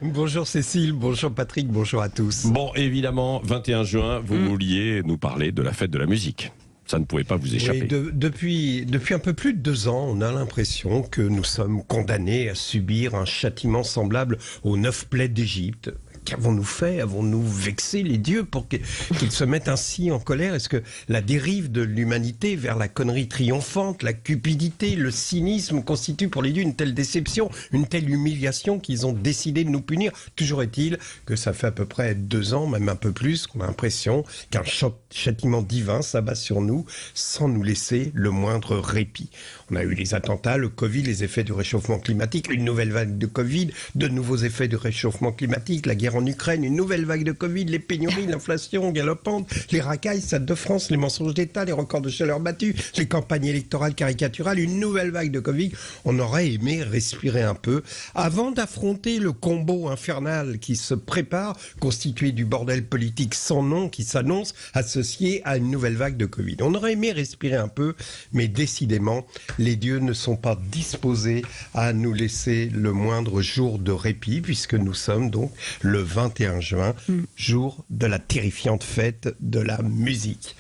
Bonjour Cécile, bonjour Patrick, bonjour à tous. Bon, évidemment, 21 juin, vous vouliez nous parler de la fête de la musique. Ça ne pouvait pas vous échapper. Oui, depuis un peu plus de 2 ans, on a l'impression que nous sommes condamnés à subir un châtiment semblable aux 9 plaies d'Égypte. Qu'avons-nous fait? Avons-nous vexé les dieux pour qu'ils se mettent ainsi en colère? Est-ce que la dérive de l'humanité vers la connerie triomphante, la cupidité, le cynisme constituent pour les dieux une telle déception, une telle humiliation qu'ils ont décidé de nous punir? Toujours est-il que ça fait à peu près 2 ans, même un peu plus, qu'on a l'impression qu'un châtiment divin s'abat sur nous sans nous laisser le moindre répit. On a eu les attentats, le Covid, les effets du réchauffement climatique, une nouvelle vague de Covid, de nouveaux effets du réchauffement climatique, la guerre en Ukraine, une nouvelle vague de Covid, les pénuries, l'inflation galopante, les racailles, Stade de France, les mensonges d'État, les records de chaleur battus, les campagnes électorales caricaturales, une nouvelle vague de Covid. On aurait aimé respirer un peu avant d'affronter le combo infernal qui se prépare, constitué du bordel politique sans nom qui s'annonce, associé à une nouvelle vague de Covid. On aurait aimé respirer un peu, mais décidément, les dieux ne sont pas disposés à nous laisser le moindre jour de répit, puisque nous sommes donc le 21 juin, jour de la terrifiante fête de la musique.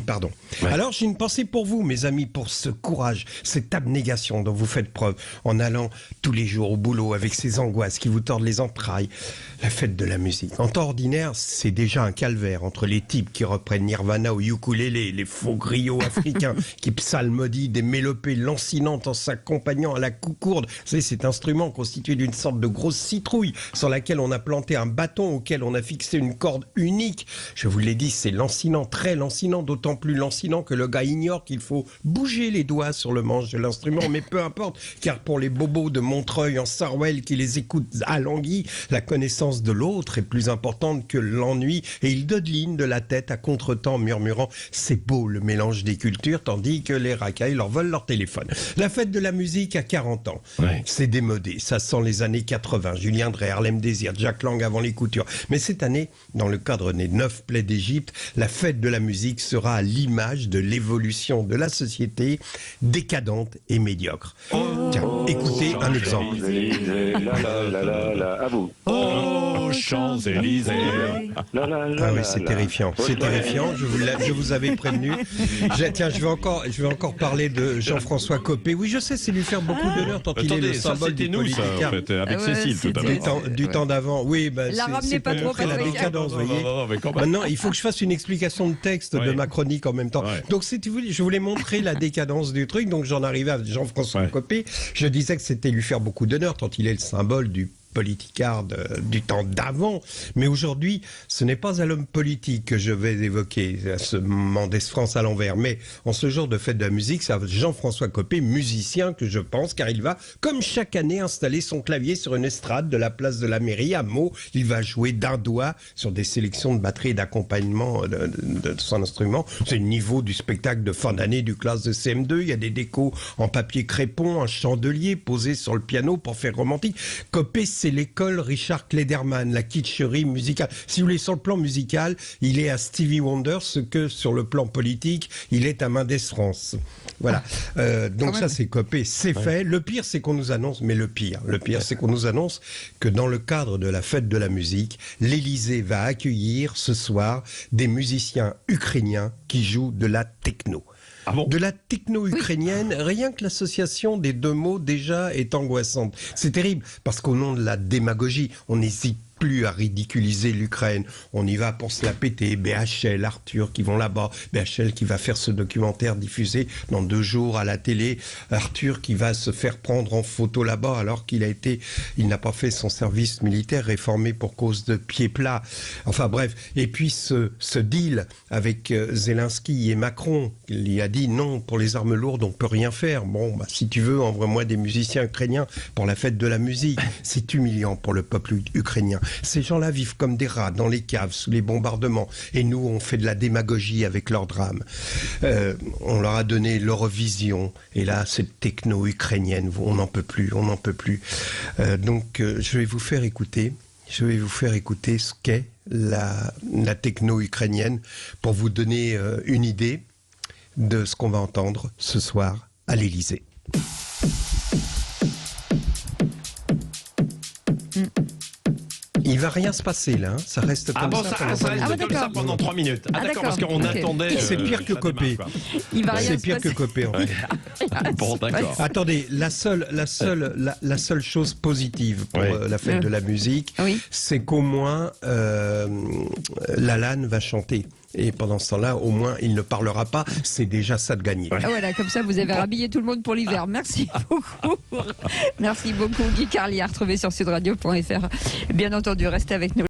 Pardon. Ouais. Alors, j'ai une pensée pour vous, mes amis, pour ce courage, cette abnégation dont vous faites preuve en allant tous les jours au boulot avec ces angoisses qui vous tordent les entrailles. La fête de la musique. En temps ordinaire, c'est déjà un calvaire entre les types qui reprennent Nirvana au ukulélé, les faux griots africains qui psalmodient des mélopées lancinantes en s'accompagnant à la coucourde. Vous savez, cet instrument constitué d'une sorte de grosse citrouille sur laquelle on a planté un bâton auquel on a fixé une corde unique. Je vous l'ai dit, c'est lancinant, très lancinant, d'autant plus lancinant que le gars ignore qu'il faut bouger les doigts sur le manche de l'instrument, mais peu importe, car pour les bobos de Montreuil en Sarwell qui les écoutent alanguis, la connaissance de l'autre est plus importante que l'ennui, et ils dodelinent de la tête à contretemps murmurant « c'est beau le mélange des cultures », tandis que les racailles leur volent leur téléphone. La fête de la musique à 40 ans, c'est démodé, ça sent les années 80, Julien Dray, Harlem Désir, Jack Lang avant les coutures. Mais cette année, dans le cadre des 9 plaies d'Égypte, la fête de la musique sera à l'image de l'évolution de la société décadente et médiocre. Tiens, écoutez un exemple. À vous. Champs-Élysées. Ah oui, c'est terrifiant. C'est terrifiant, je vous avais prévenu. Tiens, je vais encore parler de Jean-François Copé. Oui, je sais, c'est lui faire beaucoup d'honneur tant il est le symbole du politique. Ça, en fait, avec Cécile tout à l'heure. Du temps d'avant, oui. C'est pas trop la décadence, vous voyez. Maintenant, il faut que je fasse une explication de texte de ma chronique en même temps. Donc, je voulais montrer la décadence du truc, donc j'en arrivais à Jean-François Copé. Je disais que c'était lui faire beaucoup d'honneur tant il est le symbole du politicard du temps d'avant, mais aujourd'hui, ce n'est pas à l'homme politique que je vais évoquer, à ce Mendès France à l'envers, mais en ce jour de fête de la musique, c'est Jean-François Copé, musicien que je pense, car il va, comme chaque année, installer son clavier sur une estrade de la place de la mairie à Meaux. Il va jouer d'un doigt sur des sélections de batterie et d'accompagnement de son instrument. C'est le niveau du spectacle de fin d'année du classe de CM2. Il y a des décos en papier crépon, un chandelier posé sur le piano pour faire romantique. Copé, c'est l'école Richard Klederman, la kitscherie musicale. Si vous voulez, sur le plan musical, il est à Stevie Wonder, ce que sur le plan politique, il est à Mendès France. Voilà. Donc ça, c'est Copé, c'est fait. Le pire, c'est qu'on nous annonce, mais le pire, c'est qu'on nous annonce que dans le cadre de la fête de la musique, l'Élysée va accueillir ce soir des musiciens ukrainiens qui jouent de la techno. Ah bon ? De la techno-ukrainienne, rien que l'association des deux mots déjà est angoissante. C'est terrible, parce qu'au nom de la démagogie, on n'hésite plus à ridiculiser l'Ukraine. On y va pour se la péter. BHL, Arthur qui vont là-bas. BHL qui va faire ce documentaire diffusé dans 2 jours à la télé. Arthur qui va se faire prendre en photo là-bas alors qu'il n'a pas fait son service militaire réformé pour cause de pieds plats. Enfin bref. Et puis ce deal avec Zelensky et Macron, il y a dit non, pour les armes lourdes, on peut rien faire. Bon, si tu veux, envoie-moi des musiciens ukrainiens pour la fête de la musique. C'est humiliant pour le peuple ukrainien. Ces gens-là vivent comme des rats dans les caves, sous les bombardements. Et nous, on fait de la démagogie avec leur drame. On leur a donné l'Eurovision. Et là, cette techno ukrainienne, on n'en peut plus, on n'en peut plus. Donc, je vais vous faire écouter ce qu'est la techno ukrainienne pour vous donner une idée de ce qu'on va entendre ce soir à l'Élysée. Il va rien se passer là, hein. Ça reste comme ça. Ça pendant reste 20 minutes. comme ça pendant 3 minutes. Ah, d'accord, parce qu'on attendait. C'est pire que ça démarre, Copé. quoi. Il va rien C'est se pire que passer. Copé en fait. Bon, d'accord. Attendez, la seule chose positive pour Oui. la fête de la musique, Oui. c'est qu'au moins Lalanne va chanter. Et pendant ce temps-là, au moins, il ne parlera pas. C'est déjà ça de gagner. Ah, voilà, comme ça, vous avez rhabillé tout le monde pour l'hiver. Merci beaucoup. Merci beaucoup, Guy Carlier, à retrouver sur sudradio.fr. Bien entendu, restez avec nous.